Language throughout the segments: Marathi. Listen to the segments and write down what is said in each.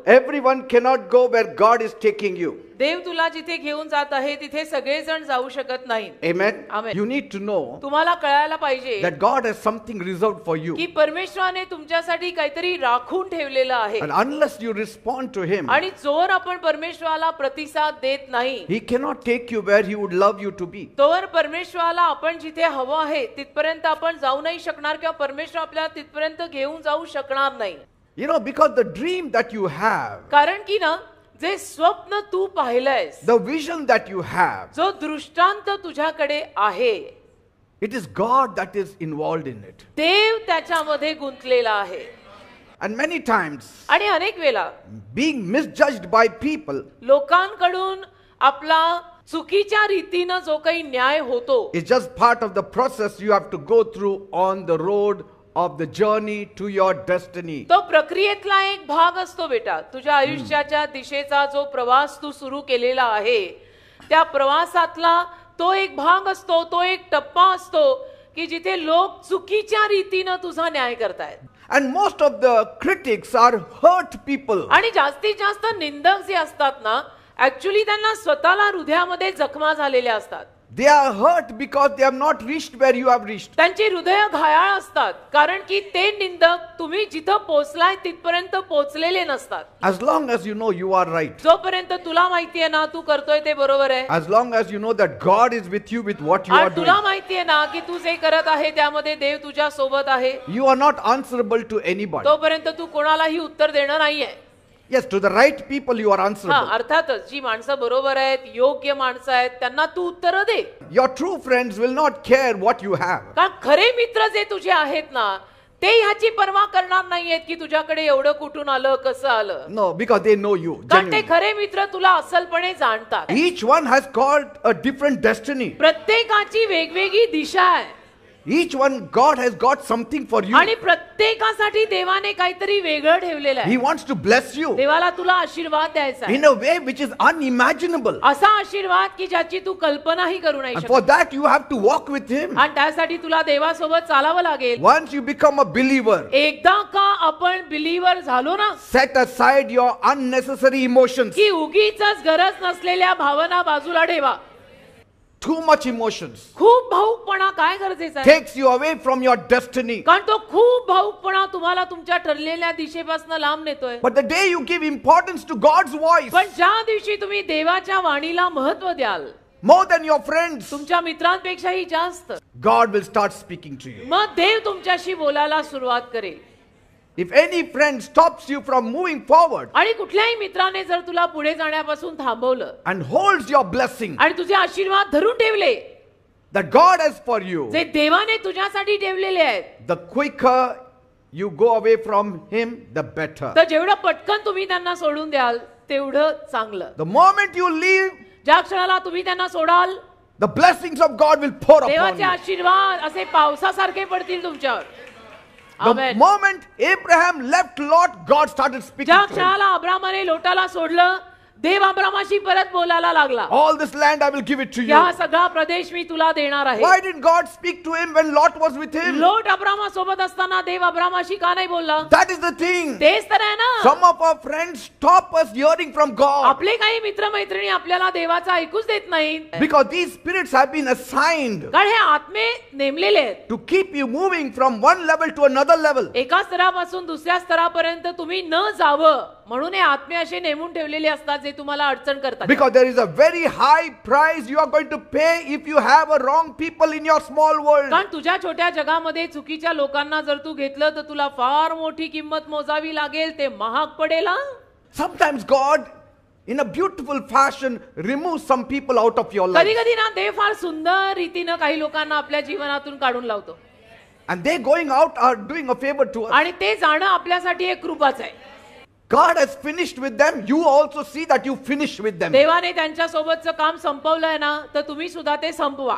Everyone cannot go where God is taking you. देव तुला जिथे घेऊन जात आहे तिथे सगळेजण जाऊ शकत नाहीत. Amen. Amen. You need to know तुम्हाला कळायला पाहिजे that God has something reserved for you. की परमेश्वराने तुमच्यासाठी काहीतरी राखून ठेवलेलं आहे. And unless you respond to Him, आणि जोर आपण परमेश्वराला प्रतिसाद देत नाही, He cannot take you where He would love you to be. तोवर परमेश्वराला आपण जिथे हवं आहे तिथपर्यंत आपण जाऊ नाही शकणार किंवा परमेश्वर आपल्याला तिथपर्यंत घेऊन जाऊ शकणार नाही. You know, because the dream that you have, कारण की ना जे स्वप्न तू पाहिलंयस, the vision that you have, जो दृष्टांत तुझ्याकडे आहे, it is God that is involved in it. देव त्याच्यामध्ये गुंतलेला आहे. And many times, आणि अनेक वेळा being misjudged by people लोकांकडून आपला चुकीच्या रीतीनं जो काही न्याय होतो, is just part of the process you have to go through on the road of the journey to your destiny. तो प्रक्रियेतला एक भाग असतो बेटा. तुझ्या आयुष्याच्या दिशेचा जो प्रवास तू सुरू केलेला आहे त्या प्रवासातला तो एक भाग असतो, तो एक टप्पा असतो की जिथे लोक चुकीच्या रीतीनं तुझा न्याय करतायत. And most of the critics are hurt people. आणि जास्तीत जास्त निंदक जे असतात ना, ऍक्च्युली त्यांना स्वतःला हृदयामध्ये जखमा झालेल्या असतात. They are hurt because they have not reached where you have reached. त्यांची हृदय घायाळ असतात कारण की ते निंदक तुम्ही जिथं पोहोचलाय तिथपर्यंत पोहोचलेले नसतात. As long as you know you are right, जोपर्यंत तुला माहितीये ना तू करतोय ते बरोबर आहे, as long as you know that God is with you with what you are आणि doing, तुला माहितीये ना की तू जे करत आहे त्यामध्ये देव तुझ्या सोबत आहे, you are not answerable to anybody. तोपर्यंत तू कोणालाही उत्तर देणं नाहीये. Yes, to the right people you are answerable. अर्थातच जी माणसं बरोबर आहेत, योग्य माणसं आहेत, त्यांना तू उत्तर दे. Your true friends will not care what you have. कारण खरे मित्र जे तुझे आहेत ना ते ह्याची पर्वा करणार नाहीयेत की तुझ्याकडे एवढं कुठून आलं, कसं आलं. No, because they know you. कारण ते Genuinely. खरे मित्र तुला असलपणे जाणतात. Each one has got a different destiny. प्रत्येकाची वेगवेगळी दिशा आहे. Each one, God has got something for you. आणि प्रत्येकासाठी देवाने काहीतरी वेगळं ठेवलेलं आहे. He wants to bless you देवाला तुला आशीर्वाद द्यायचा आहे. in a way which is unimaginable. असा आशीर्वाद की ज्याची तू कल्पनाही करू नाही And for शकत. that you have to walk with Him. आणि त्यासाठी तुला देवासोबत चालावं लागेल. Once you become a believer, एकदा का आपण बिलीव्हर झालो ना set aside your unnecessary emotions. की उगीच गरज नसलेल्या भावना बाजूला ठेवा. Too much emotions खूप भावुकपणा काय गरजेचा आहे, takes you away from your destiny. कारण तो खूप भावुकपणा तुम्हाला तुमच्या ठरलेल्या दिशेपासून लांब नेतोय. But the day you give importance to God's voice पण ज्या दिवशी तुम्ही देवाच्या वाणीला महत्व द्याल more than your friends, तुमच्या मित्रांपेक्षाही जास्त, God will start speaking to you. मग देव तुमच्याशी बोलायला सुरुवात करेल. If any friend stops you from moving forward आणि कुठल्याही मित्राने जर तुला पुढे जाण्यापासून थांबवलं and holds your blessing आणि तुझे आशीर्वाद धरून ठेवले that God has for you, जे देवाने तुझ्यासाठी ठेवलेले आहेत, the quicker you go away from Him, the better. तर जेवढं पटकन तुम्ही त्यांना सोडून द्याल तेवढं चांगलं. The moment you leave, ज्या क्षणाला तुम्ही त्यांना सोडाल the blessings of God will pour upon देवाचे you. आशीर्वाद असे पावसासारखे पडतील तुमच्यावर. The amen. moment Abraham left Lot, God started speaking ज्या to him. क्षणाला अब्रामाने लोटाला सोडलं देव अब्रामाशी परत बोलायला लागला. All this land I will give it to you. या सगळा प्रदेश मी तुला देणार आहे. Why did God speak to him when Lot was with him? लोट अब्रामा सोबत असताना देव अब्रामाशी का नाही बोलला? That is the thing. तेच तर आहे ना. Some of our friends stop us hearing from God आपले काही मित्रमैत्रिणी आपल्याला देवाचं ऐकूच देत नाहीत. because these spirits have been assigned कारण हे आत्मे नेमलेले आहेत. to keep you moving from one level to another level. एका स्तरापासून दुसऱ्या स्तरापर्यंत तुम्ही न जावं म्हणून हे आत्मे असे नेमून ठेवलेले असतात जे तुम्हाला अडचण करतात. Because there is a very high price you are going to pay if you have a wrong people in your small world. कारण तुझ्या छोट्या जगामध्ये चुकीच्या लोकांना जर तू घेतलं तर तुला फार मोठी किंमत मोजावी लागेल. ते महाग पडेल. Sometimes God in a beautiful fashion removes some people out of your life. कधी कधी ना देव फार सुंदर रीतीनं काही लोकांना आपल्या जीवनातून काढून लावतो. And they going out are doing a favor to us. आणि ते जाणं आपल्यासाठी एक कृपाच आहे. God has finished with them. You also see that you finish with them. देवाने त्यांच्या सोबतचं काम संपवलंय ना तर तुम्ही सुद्धा ते संपवा.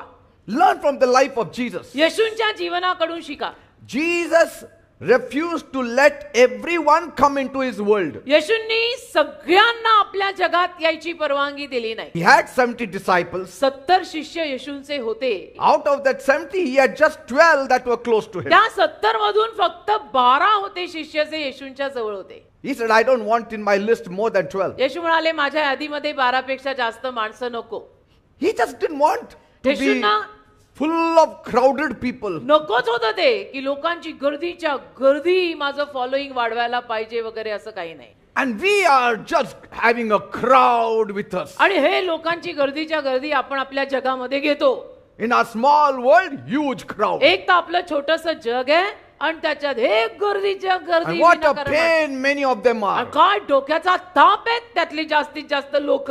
Learn from the life of Jesus. येशूंच्या जीवनाकडून शिका. Jesus refused to let everyone come into his world. येशूंनी सगळ्यांना आपल्या जगात यायची परवानगी दिली नाही. He had 70 disciples. 70 शिष्य येशूंचे होते. Out of that 70, he had just 12 that were close to him. त्या 70 मधून फक्त 12 होते शिष्य जे येशूंच्या जवळ होते. He said, I don't want in my list more than 12. येशू म्हणाले माझ्या यादीमध्ये 12 पेक्षा जास्त माणसं नको. He just didn't want to be येशूंना full of crowded people. नकोच होतं ते की लोकांची गर्दीच्या गर्दी माझं फॉलोईंग वाढवायला पाहिजे वगैरे असं काही नाही. And we are just having a crowd with us. आणि हे लोकांची गर्दीच्या गर्दी आपण आपल्या जगामध्ये घेतो. In our small world, huge crowd. एक तर आपलं छोटस जग आहे आणि त्याच्यात हे गर्दीच्या गर्दी And what a विनाकारण pain many of them आणि are. काय डोक्याचा ताप आहेत त्यातली जास्तीत जास्त लोक.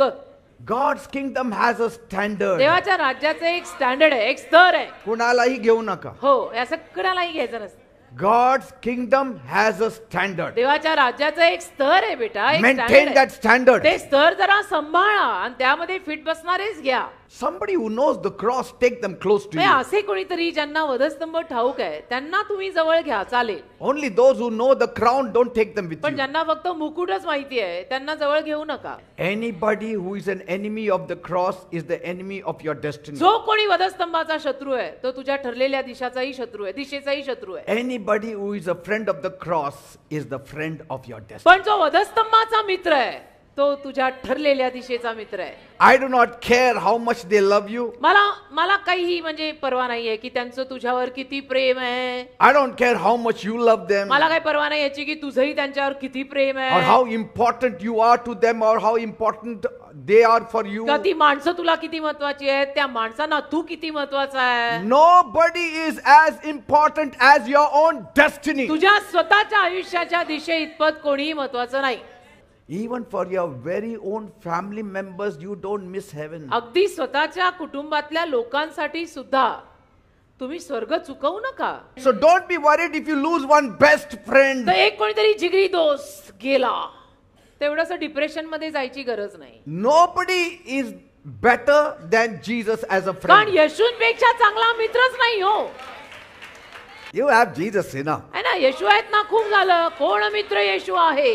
God's kingdom has a standard. देवाच्या राज्याचं एक स्टँडर्ड आहे, एक स्तर आहे. कुणालाही घेऊ नका. हो, या सगळ्यालाही घ्यायचं नसतं. God's kingdom has a standard. देवाच्या राज्याचं एक स्तर आहे बेटा, एक Maintain standard that आहे. standard. ते स्तर जरा सांभाळा आणि त्यामध्ये फिट बसणारेच घ्या. Somebody who knows the cross, take them close to म्हणजे you. असे कोणीतरी ज्यांना वधस्तंभ ठाऊक आहे त्यांना तुम्ही जवळ घ्या, चालेल. Only those who know the crown, don't take them with पण you. ज्यांना फक्त मुकुटच माहिती आहे त्यांना जवळ घेऊ नका. Anybody who is an enemy of the cross is the enemy of your destiny. जो कोणी वधस्तंभाचा शत्रू आहे तो तुझ्या ठरलेल्या दिशेचाही शत्रू आहे. Anybody who is a friend of the cross is the friend of your destiny. पण जो वधस्तंभाचा मित्र आहे तो तुझ्या ठरलेल्या दिशेचा मित्र आहे. I do not care how much they love you. मला काहीही म्हणजे परवा नाहीये की त्यांचं तुझ्यावर किती प्रेम आहे. I don't care how much you love them. मला काही परवा नाही याची की तुझंही त्यांच्यावर किती प्रेम Or आहे. how important you are to them, or how important they are for you. का ती माणसं तुला किती महत्वाची आहेत, त्या माणसांना तू किती महत्वाचा आहे. Nobody is as important as your own destiny. तुझ्या स्वतःच्या आयुष्याच्या दिशे इतपत कोणीही महत्वाचं नाही. Even for your very own family members, you don't miss heaven. अगदी स्वतःच्या कुटुंबातल्या लोकांसाठी सुद्धा तुम्ही स्वर्ग चुकवू नका. So don't be worried if you lose one best friend. तर एक कोणीतरी जिगरी दोस्त गेला तेवढंसं डिप्रेशन मध्ये जायची गरज नाही. Nobody is better than Jesus as a कारण friend. येशूंपेक्षा चांगला मित्रच नाही हो. You have Jesus enough. है ना, येशू आहेत ना, खूप झालं. कोण मित्र येशू आहे,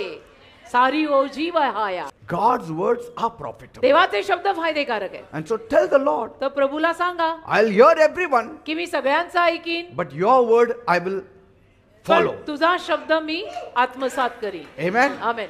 सारी ओ जीव Haya. God's words are profitable. देवाचे शब्द फायदेकारक आहे. And so tell the Lord, तर प्रभूला सांगा I'll hear everyone, की मी सगळ्यांचं ऐकीन, but your word I will पण follow. तुझा शब्द मी आत्मसात करीन. Amen. आमेन.